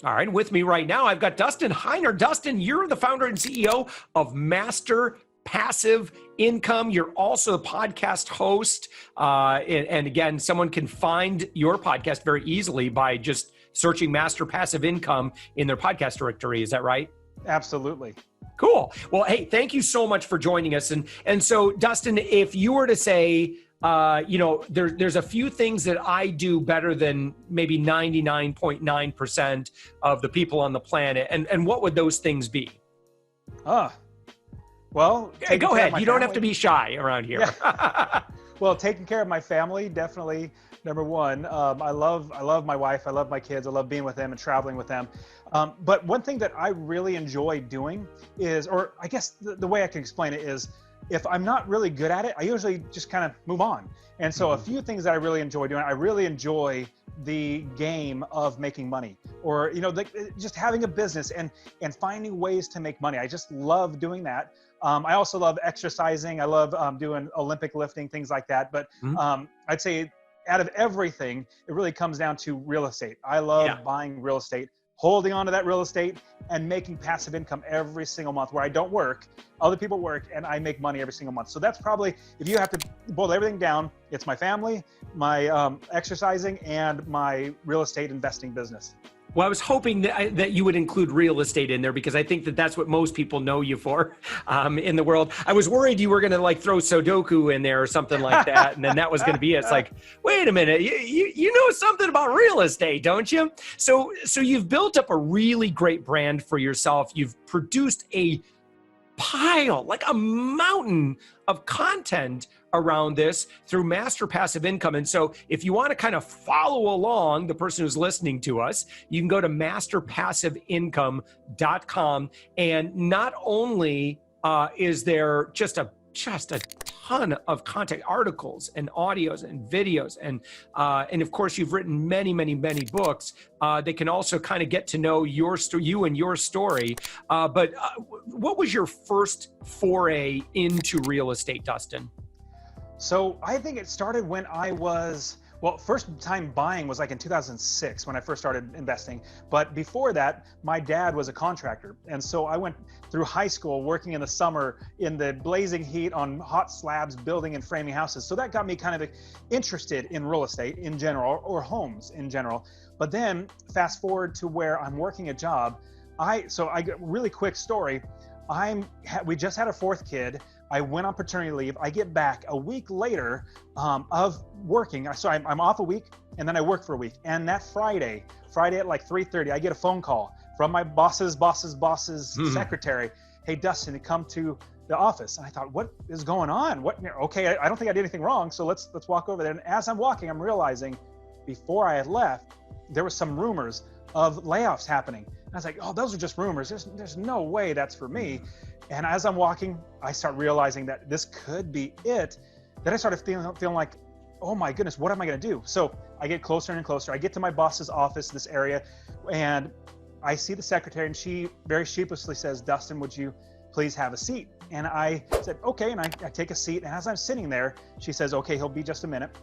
All right, with me right now, I've got Dustin Heiner. Dustin, you're the founder and CEO of Master Passive Income. You're also a podcast host. And again, someone can find your podcast very easily by just searching Master Passive Income in their podcast directory. Is that right? Absolutely. Cool. Well, hey, thank you so much for joining us. And so, Dustin, if you were to say, there's a few things that I do better than maybe 99.9% of the people on the planet. And what would those things be? Well, hey, go ahead. You don't have to be shy around here. Yeah. Well, taking care of my family, definitely number one. I love my wife. I love my kids. I love being with them and traveling with them. But one thing that I really enjoy doing is, or I guess the way I can explain it is, if I'm not really good at it, I usually just kind of move on. And so a few things that I really enjoy doing, I really enjoy the game of making money, or, just having a business and finding ways to make money. I just love doing that. I also love exercising. I love doing Olympic lifting, things like that. But I'd say out of everything, it really comes down to real estate. I love buying real estate, holding on to that real estate and making passive income every single month where I don't work, other people work, and I make money every single month. So that's probably, if you have to boil everything down, it's my family, my exercising, and my real estate investing business. Well, I was hoping that you would include real estate in there, because I think that that's what most people know you for in the world. I was worried you were going to throw Sudoku in there or something like that, and then that was going to be it. It's like, wait a minute, you know something about real estate, don't you? So you've built up a really great brand for yourself. You've produced a pile, like a mountain of content around this through Master Passive Income. And so if you want to kind of follow along, the person who's listening to us, you can go to masterpassiveincome.com. And not only is there just a ton of content, articles and audios and videos. And of course, you've written many, many, many books. They can also kind of get to know you and your story. But what was your first foray into real estate, Dustin? So I think it started when I was, first time buying was like in 2006 when I first started investing. But before that, my dad was a contractor. And so I went through high school working in the summer in the blazing heat on hot slabs, building and framing houses. So that got me kind of interested in real estate in general, or homes in general. But then fast forward to where I'm working a job. So I got really quick story. We just had a fourth kid. I went on paternity leave. I get back a week later of working. So I'm off a week, and then I work for a week. And that Friday at like 3:30, I get a phone call from my boss's secretary. Hey, Dustin, come to the office. And I thought, what is going on? Okay, I don't think I did anything wrong. So let's walk over there. And as I'm walking, I'm realizing before I had left, there was some rumors of layoffs happening. And I was like, oh, those are just rumors. There's no way that's for me. And as I'm walking, I start realizing that this could be it. Then I started feeling like, oh my goodness, what am I going to do? So I get closer and closer. I get to my boss's office, this area, and I see the secretary, and she very sheepishly says, Dustin, would you please have a seat? And I said, okay. And I take a seat. And as I'm sitting there, she says, okay, he'll be just a minute.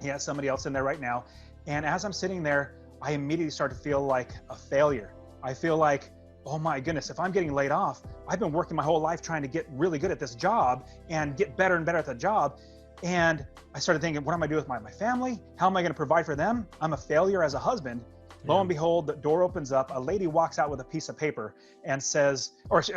He has somebody else in there right now. And as I'm sitting there, I immediately start to feel like a failure. I feel like, oh my goodness, if I'm getting laid off, I've been working my whole life trying to get really good at this job and get better and better at the job. And I started thinking, what am I doing with my family? How am I going to provide for them? I'm a failure as a husband. Yeah. Lo and behold, the door opens up. A lady walks out with a piece of paper and says, or she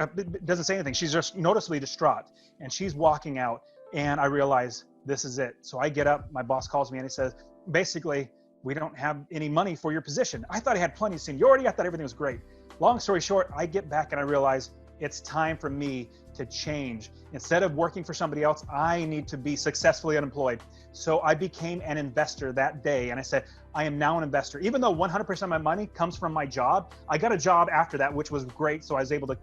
doesn't say anything. She's just noticeably distraught. And she's walking out, and I realize this is it. So I get up, my boss calls me, and he says, basically, we don't have any money for your position. I thought I had plenty of seniority. I thought everything was great. Long story short, I get back and I realize it's time for me to change. Instead of working for somebody else, I need to be successfully unemployed. So I became an investor that day. And I said, I am now an investor. Even though 100% of my money comes from my job, I got a job after that, which was great. So I was able to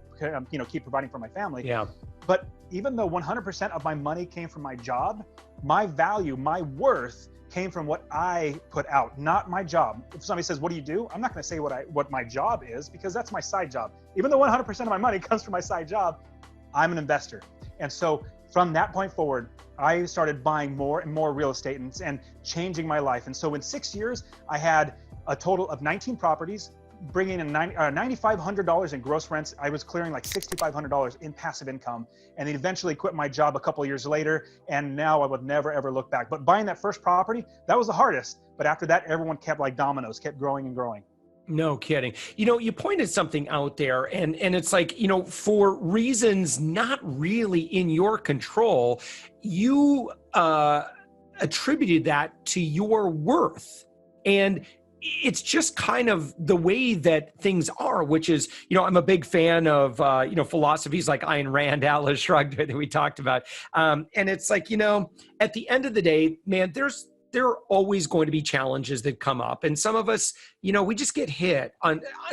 keep providing for my family. Yeah. But even though 100% of my money came from my job, my value, my worth came from what I put out, not my job. If somebody says, what do you do? I'm not going to say what my job is, because that's my side job. Even though 100% of my money comes from my side job, I'm an investor. And so from that point forward, I started buying more and more real estate and changing my life. And so in 6 years, I had a total of 19 properties, bringing in $9,500 in gross rents. I was clearing like $6,500 in passive income, and then eventually quit my job a couple of years later. And now I would never, ever look back. But buying that first property, that was the hardest. But after that, everyone kept like dominoes, kept growing and growing. No kidding. You pointed something out there, and it's like, for reasons not really in your control, you attributed that to your worth. And it's just kind of the way that things are, which is, I'm a big fan of, philosophies like Ayn Rand, Atlas Shrugged that we talked about. And it's like, at the end of the day, man, there are always going to be challenges that come up. And some of us, we just get hit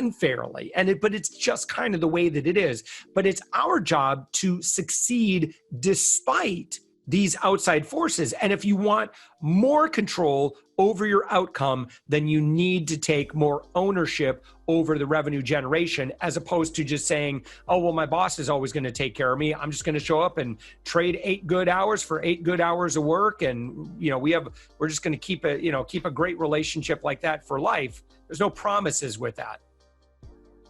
unfairly. But it's just kind of the way that it is. But it's our job to succeed despite these outside forces. And if you want more control over your outcome, then you need to take more ownership over the revenue generation, as opposed to just saying, oh, well, my boss is always going to take care of me. I'm just going to show up and trade 8 good hours for 8 good hours of work. And, we're just going to keep a great relationship like that for life. There's no promises with that.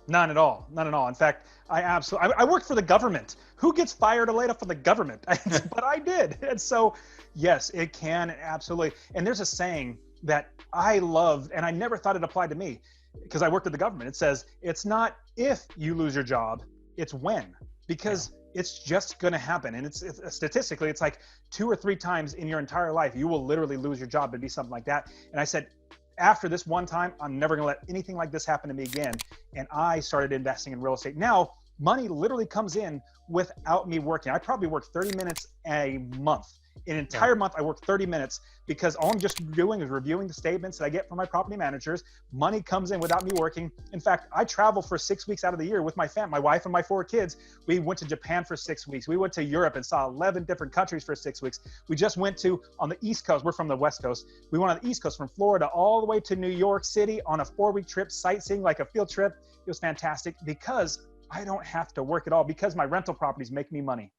None at all. None at all. In fact, I worked for the government. Who gets fired or laid off from the government? But I did. And so, yes, it can absolutely. And there's a saying that I love, and I never thought it applied to me because I worked at the government. It says, it's not if you lose your job, it's when, because it's just going to happen. And it's statistically, it's like 2 or 3 times in your entire life, you will literally lose your job and be something like that. And I said, after this one time, I'm never going to let anything like this happen to me again. And I started investing in real estate. Now, money literally comes in without me working. I probably work 30 minutes a month. An entire month, I work 30 minutes because all I'm just doing is reviewing the statements that I get from my property managers. Money comes in without me working. In fact, I travel for 6 weeks out of the year with my family, my wife and my 4 kids. We went to Japan for 6 weeks. We went to Europe and saw 11 different countries for 6 weeks. We just went on the East Coast. We're from the West Coast. We went on the East Coast from Florida all the way to New York City on a 4-week trip, sightseeing, like a field trip. It was fantastic because I don't have to work at all, because my rental properties make me money.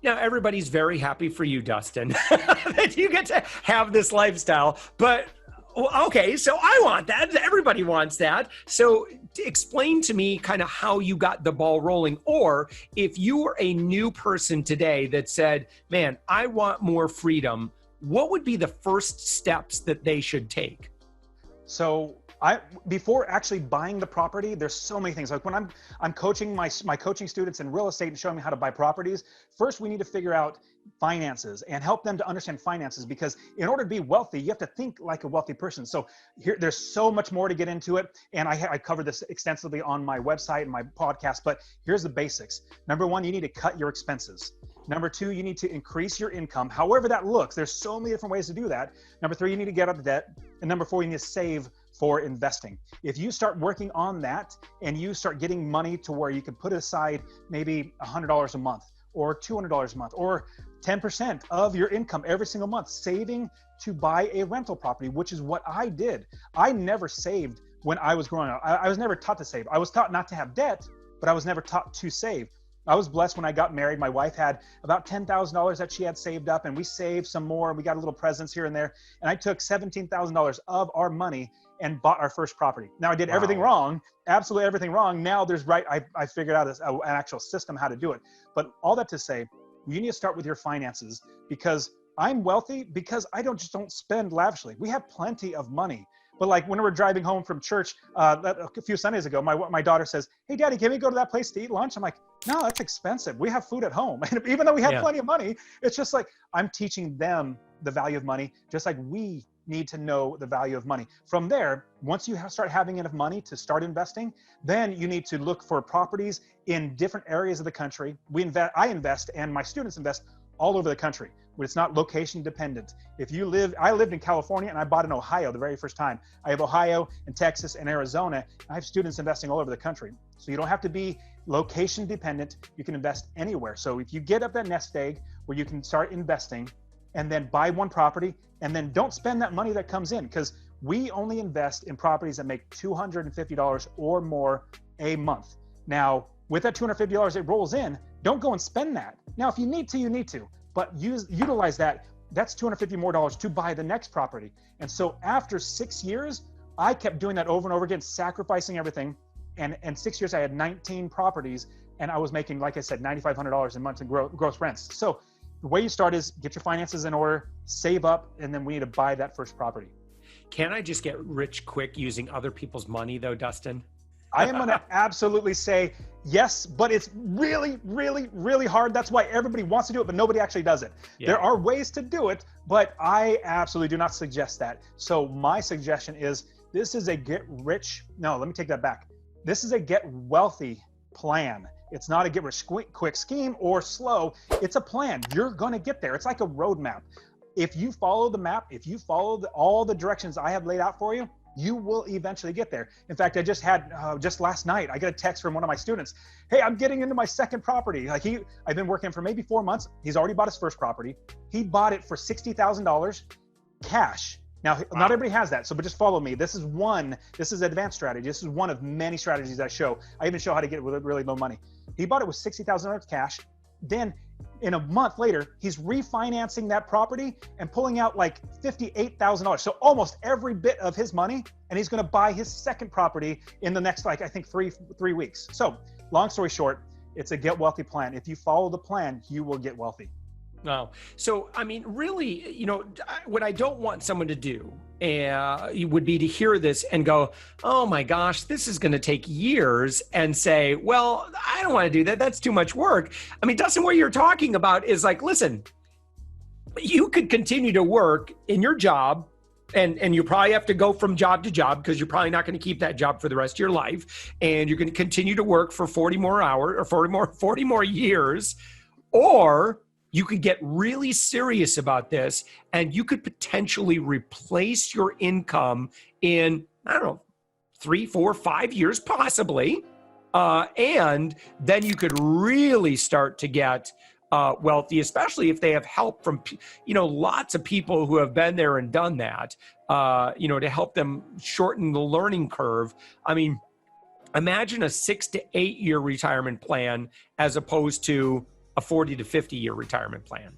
Now, everybody's very happy for you, Dustin, that you get to have this lifestyle. But, okay, so I want that. Everybody wants that. So explain to me kind of how you got the ball rolling. Or if you were a new person today that said, man, I want more freedom, what would be the first steps that they should take? So before actually buying the property, there's so many things. Like when I'm coaching my coaching students in real estate and showing them how to buy properties, first we need to figure out finances and help them to understand finances, because in order to be wealthy, you have to think like a wealthy person. So there's so much more to get into it. And I cover this extensively on my website and my podcast, but here's the basics. Number 1, you need to cut your expenses. Number 2, you need to increase your income, however that looks. There's so many different ways to do that. Number 3, you need to get out of debt. And number 4, you need to save for investing. If you start working on that and you start getting money to where you can put aside maybe $100 a month or $200 a month or 10% of your income every single month, saving to buy a rental property, which is what I did. I never saved when I was growing up. I was never taught to save. I was taught not to have debt, but I was never taught to save. I was blessed when I got married. My wife had about $10,000 that she had saved up, and we saved some more. We got a little presents here and there. And I took $17,000 of our money and bought our first property. Now, I did everything wrong, absolutely everything wrong. Now I figured out an actual system how to do it. But all that to say, you need to start with your finances, because I'm wealthy because I don't spend lavishly. We have plenty of money. But like when we were driving home from church a few Sundays ago, my daughter says, "Hey, Daddy, can we go to that place to eat lunch?" I'm like, "No, that's expensive. We have food at home." And even though we have plenty of money, it's just like I'm teaching them the value of money, just like we need to know the value of money. From there, once you start having enough money to start investing, then you need to look for properties in different areas of the country. I invest, and my students invest all over the country. It's not location dependent. I lived in California and I bought in Ohio the very first time. I have Ohio and Texas and Arizona. I have students investing all over the country. So you don't have to be location dependent. You can invest anywhere. So if you get up that nest egg where you can start investing and then buy one property, and then don't spend that money that comes in, because we only invest in properties that make $250 or more a month. Now, with that $250 it rolls in, don't go and spend that. Now, if you need to, you need to. But utilize that. That's $250 more to buy the next property. And so after 6 years, I kept doing that over and over again, sacrificing everything. And in 6 years, I had 19 properties, and I was making, like I said, $9,500 a month in gross rents. So the way you start is get your finances in order, save up, and then we need to buy that first property. Can I just get rich quick using other people's money though, Dustin? I am going to absolutely say yes, but it's really, really, really hard. That's why everybody wants to do it, but nobody actually does it. Yeah. There are ways to do it, but I absolutely do not suggest that. So my suggestion is this is a get rich. No, let me take that back. This is a get wealthy plan. It's not a get rich quick scheme or slow. It's a plan. You're going to get there. It's like a roadmap. If you follow the map, if you follow all the directions I have laid out for you, you will eventually get there. In fact, I just had, just last night, I got a text from one of my students. Hey, I'm getting into my second property. Like I've been working for maybe 4 months. He's already bought his first property. He bought it for $60,000 cash. Now, not everybody has that, but just follow me. This is advanced strategy. This is one of many strategies I show. I even show how to get it with really low money. He bought it with $60,000 cash. Then in a month later, he's refinancing that property and pulling out like $58,000. So almost every bit of his money, and he's going to buy his second property in the next, like, I think three weeks. So long story short, it's a get wealthy plan. If you follow the plan, you will get wealthy. No. So, I mean, really, you know, what I don't want someone to do would be to hear this and go, oh my gosh, this is going to take years, and say, well, I don't want to do that. That's too much work. I mean, Dustin, what you're talking about is like, listen, you could continue to work in your job, and you probably have to go from job to job because you're probably not going to keep that job for the rest of your life. And you're going to continue to work for 40 more hours or 40 more years, or you could get really serious about this, and you could potentially replace your income in, I don't know, 3, 4, 5 years, possibly. And then you could really start to get wealthy, especially if they have help from, you know, lots of people who have been there and done that, you know, to help them shorten the learning curve. I mean, imagine a 6 to 8 year retirement plan as opposed to a 40 to 50 year retirement plan.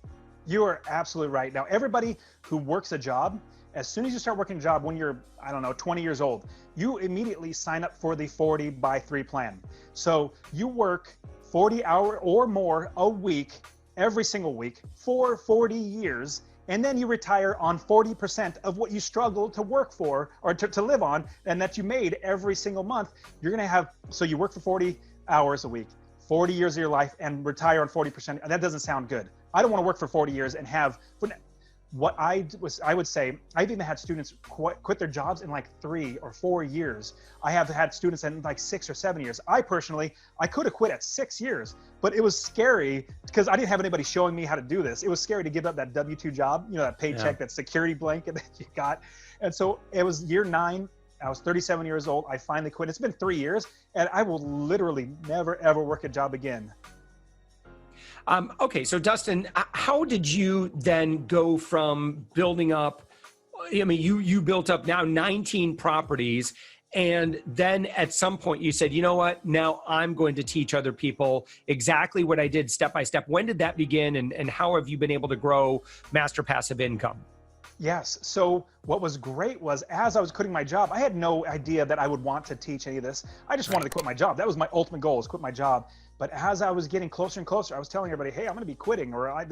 You are absolutely right. Now, everybody who works a job, as soon as you start working a job when you're, I don't know, 20 years old, you immediately sign up for the 40 by 3 plan. So you work 40 hours or more a week, every single week for 40 years. And then you retire on 40% of what you struggled to work for or to live on, and that you made every single month. You're going to have, so you work for 40 hours a week, 40 years of your life, and retire on 40%. That doesn't sound good. I don't want to work for 40 years and have what I would say, I've even had students quit their jobs in like 3 or 4 years. I have had students in like 6 or 7 years. I personally, I could have quit at 6 years, but it was scary because I didn't have anybody showing me how to do this. It was scary to give up that W-2 job, you know, that paycheck, that security blanket that you got. And so it was year 9. I was 37 years old. I finally quit. It's been 3 years, and I will literally never, ever work a job again. Okay, so Dustin, how did you then go from building up, I mean, you built up now 19 properties, and then at some point you said, you know what, now I'm going to teach other people exactly what I did step by step. When did that begin, and how have you been able to grow Master Passive Income? Yes. So what was great was, as I was quitting my job, I had no idea that I would want to teach any of this. I just wanted to quit my job. That was my ultimate goal, was quit my job. But as I was getting closer and closer, I was telling everybody, hey, I'm going to be quitting, or I'm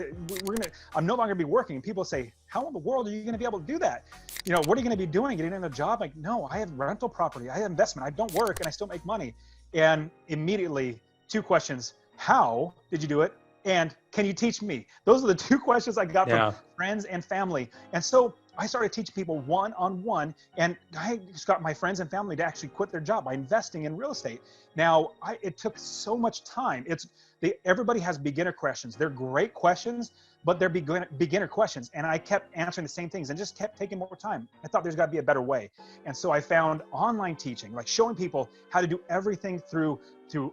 no longer going to be working. And people say, how in the world are you going to be able to do that? You know, what are you going to be doing, getting in a job? Like, no, I have rental property. I have investment. I don't work and I still make money. And immediately 2 questions. How did you do it? And can you teach me? Those are the 2 questions I got from friends and family. And so I started teaching people one-on-one, and I just got my friends and family to actually quit their job by investing in real estate. Now, it took so much time. Everybody has beginner questions. They're great questions, but they're beginner questions. And I kept answering the same things and just kept taking more time. I thought there's got to be a better way. And so I found online teaching, like showing people how to do everything through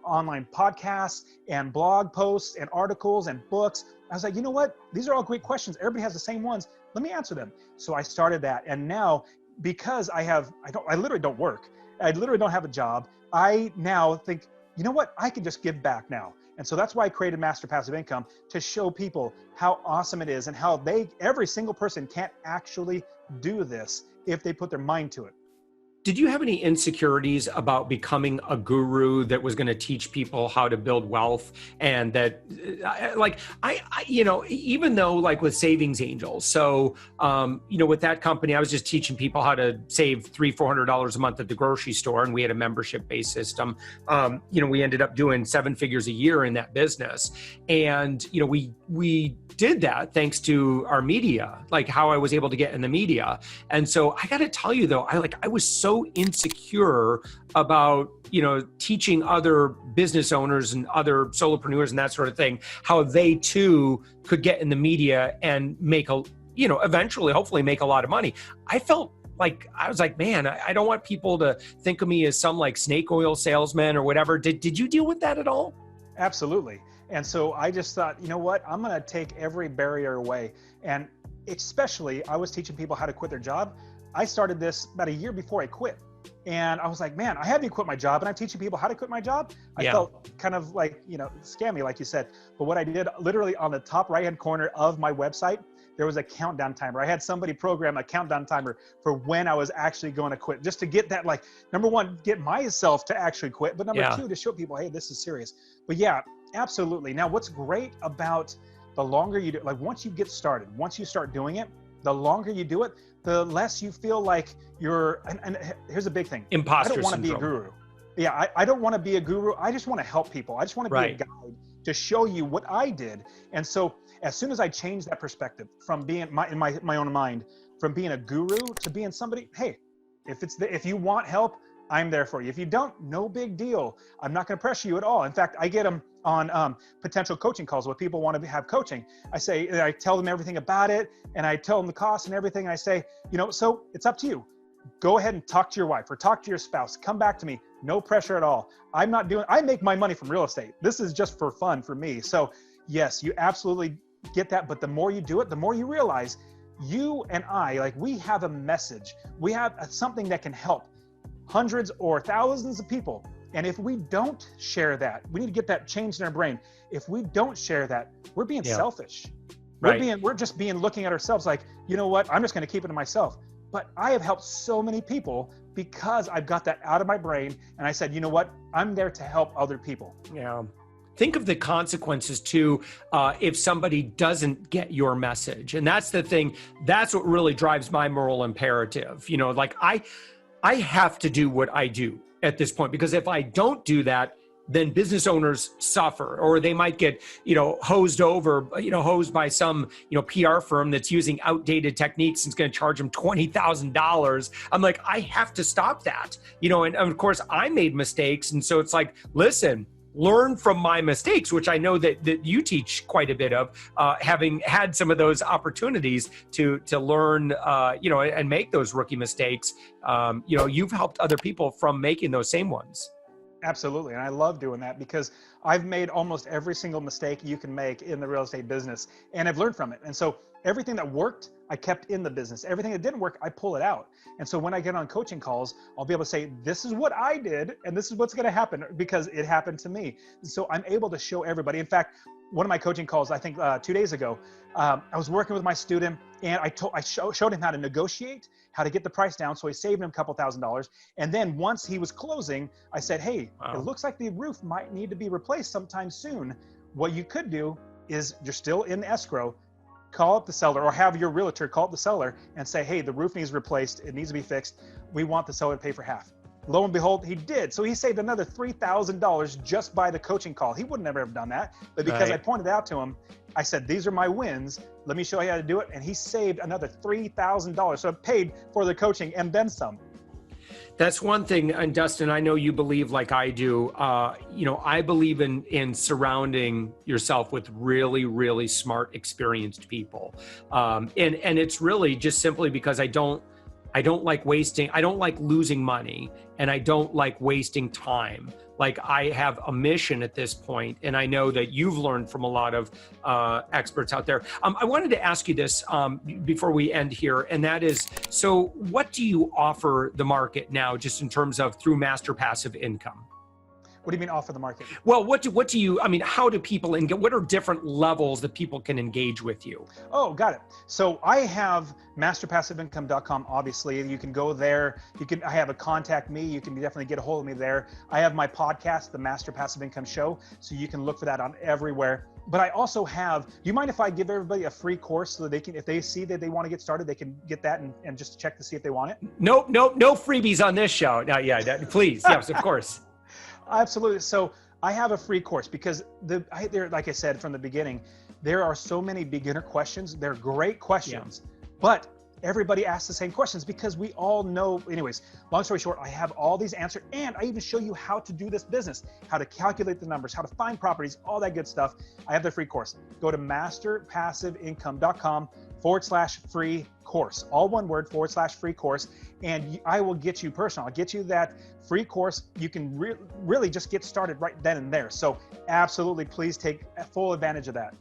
online podcasts and blog posts and articles and books. I was like, you know what? These are all great questions. Everybody has the same ones. Let me answer them. So I started that. And now, because I literally don't work. I literally don't have a job. I now think, you know what? I can just give back now. And so that's why I created Master Passive Income, to show people how awesome it is and how every single person can actually do this if they put their mind to it. Did you have any insecurities about becoming a guru that was going to teach people how to build wealth? And that, even though like with Savings Angels, so, with that company, I was just teaching people how to save $300-400 a month at the grocery store. And we had a membership-based system. We ended up doing 7 figures a year in that business. And, we did that thanks to our media, like how I was able to get in the media. And so I got to tell you though, I was so insecure about, teaching other business owners and other solopreneurs and that sort of thing, how they too could get in the media and make eventually, hopefully make a lot of money. I was like, man, I don't want people to think of me as some like snake oil salesman or whatever. Did you deal with that at all? Absolutely. And so I just thought, you know what, I'm going to take every barrier away. And especially, I was teaching people how to quit their job. I started this about a year before I quit. And I was like, man, I haven't quit my job and I'm teaching people how to quit my job. I felt kind of like, scammy, like you said. But what I did, literally on the top right-hand corner of my website, there was a countdown timer. I had somebody program a countdown timer for when I was actually going to quit, just to get that, like, number one, get myself to actually quit, but number two, to show people, hey, this is serious. But yeah, absolutely. Now, what's great about the longer you do, like once you get started, once you start doing it, the longer you do it, the less you feel like you're, and here's a big thing. Imposter I don't want to be a guru. Yeah, I don't want to be a guru. I just want to help people. I just want to be a guide to show you what I did. And so as soon as I changed that perspective from being in my own mind, from being a guru to being somebody, hey, if you want help, I'm there for you. If you don't, no big deal. I'm not going to pressure you at all. In fact, I get them on potential coaching calls where people want to have coaching. I tell them everything about it, and I tell them the cost and everything. And I say, so it's up to you. Go ahead and talk to your wife or talk to your spouse. Come back to me. No pressure at all. I make my money from real estate. This is just for fun for me. So yes, you absolutely get that. But the more you do it, the more you realize you and I, like, we have a message. We have something that can help hundreds or thousands of people. And if we don't share that, we need to get that changed in our brain. If we don't share that, we're being selfish. We're just looking at ourselves like, you know what, I'm just going to keep it to myself. But I have helped so many people because I've got that out of my brain. And I said, you know what, I'm there to help other people. Yeah. Think of the consequences too, if somebody doesn't get your message. And that's the thing, that's what really drives my moral imperative. Like I have to do what I do at this point, because if I don't do that, then business owners suffer, or they might get, hosed by some, PR firm that's using outdated techniques and it's going to charge them $20,000. I'm like, I have to stop that, and of course I made mistakes. And so it's like, listen, learn from my mistakes, which I know that you teach quite a bit of, having had some of those opportunities to learn, and make those rookie mistakes. You've helped other people from making those same ones. Absolutely. And I love doing that because I've made almost every single mistake you can make in the real estate business, and I've learned from it. And so everything that worked, I kept in the business. Everything that didn't work, I pull it out. And so when I get on coaching calls, I'll be able to say, this is what I did, and this is what's going to happen because it happened to me. And so I'm able to show everybody. In fact, one of my coaching calls, I think 2 days ago, I was working with my student, and I showed him how to negotiate, how to get the price down. So I saved him a couple $1,000s. And then once he was closing, I said, hey, It looks like the roof might need to be replaced sometime soon. What you could do is, you're still in escrow, call up the seller, or have your realtor call up the seller and say, hey, the roof needs replaced. It needs to be fixed. We want the seller to pay for half. Lo and behold, he did. So he saved another $3,000 just by the coaching call. He would never have done that. But because I pointed out to him, I said, these are my wins. Let me show you how to do it. And he saved another $3,000. So it paid for the coaching and then some. That's one thing. And Dustin, I know you believe like I do. I believe in surrounding yourself with really, really smart, experienced people. And it's really just simply because I don't like wasting, I don't like losing money, and I don't like wasting time. Like, I have a mission at this point, and I know that you've learned from a lot of experts out there. I wanted to ask you this before we end here, and that is, so what do you offer the market now, just in terms of through Master Passive Income? What do you mean offer the market? Well, what do you, I mean, how do people, what are different levels that people can engage with you? Oh, got it. So I have masterpassiveincome.com. Obviously, you can go there. I have a contact me. You can definitely get a hold of me there. I have my podcast, the Master Passive Income Show. So you can look for that on everywhere. But I also have, do you mind if I give everybody a free course so that they can, if they see that they want to get started, they can get that and just check to see if they want it? No freebies on this show. No, yeah, please. Yes, of course. Absolutely. So I have a free course because like I said from the beginning, there are so many beginner questions. They're great questions, but everybody asks the same questions because we all know. Anyways, long story short, I have all these answered, and I even show you how to do this business, how to calculate the numbers, how to find properties, all that good stuff. I have the free course. Go to masterpassiveincome.com/free course, all one word, /free course. And I will get you personal. I'll get you that free course. You can really just get started right then and there. So absolutely, please take full advantage of that.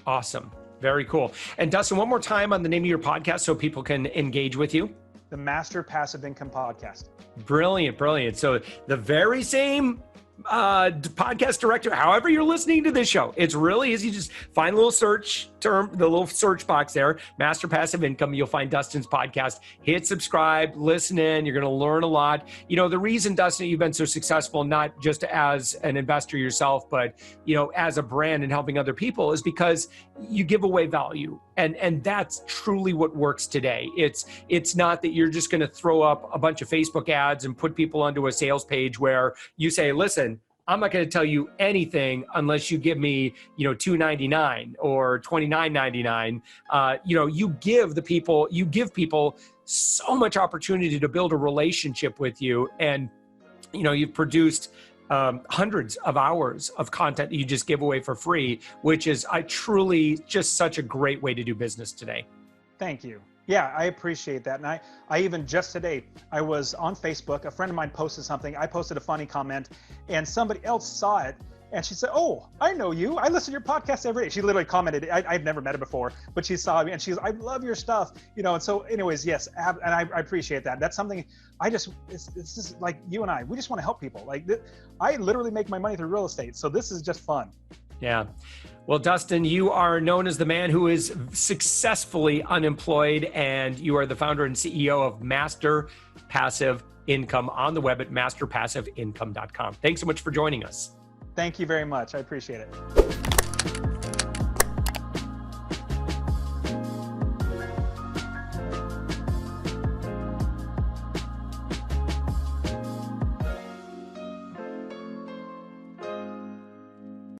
Awesome. Very cool. And Dustin, one more time on the name of your podcast so people can engage with you. The Master Passive Income Podcast. Brilliant. So the very same podcast director, however you're listening to this show, it's really easy. Just find a little search term, the little search box there, Master Passive Income. You'll find Dustin's podcast. Hit subscribe, listen in. You're going to learn a lot. You know, the reason, Dustin, you've been so successful, not just as an investor yourself, but, you know, as a brand and helping other people, is because you give away value. And that's truly what works today. It's not that you're just going to throw up a bunch of Facebook ads and put people onto a sales page where you say, listen, I'm not going to tell you anything unless you give me, you know, $2.99 or $29.99. You know, you give people so much opportunity to build a relationship with you. And, you know, you've produced hundreds of hours of content that you just give away for free, which is truly just such a great way to do business today. Thank you. Yeah, I appreciate that. And I even just today, I was on Facebook, a friend of mine posted something. I posted a funny comment and somebody else saw it. And she said, oh, I know you. I listen to your podcast every day. She literally commented. I've never met her before, but she saw me and she's, I love your stuff. You know, and so anyways, yes. And I appreciate that. That's something it's just like you and we just want to help people. Like I literally make my money through real estate. So this is just fun. Yeah. Well, Dustin, you are known as the man who is successfully unemployed, and you are the founder and CEO of Master Passive Income on the web at masterpassiveincome.com. Thanks so much for joining us. Thank you very much. I appreciate it.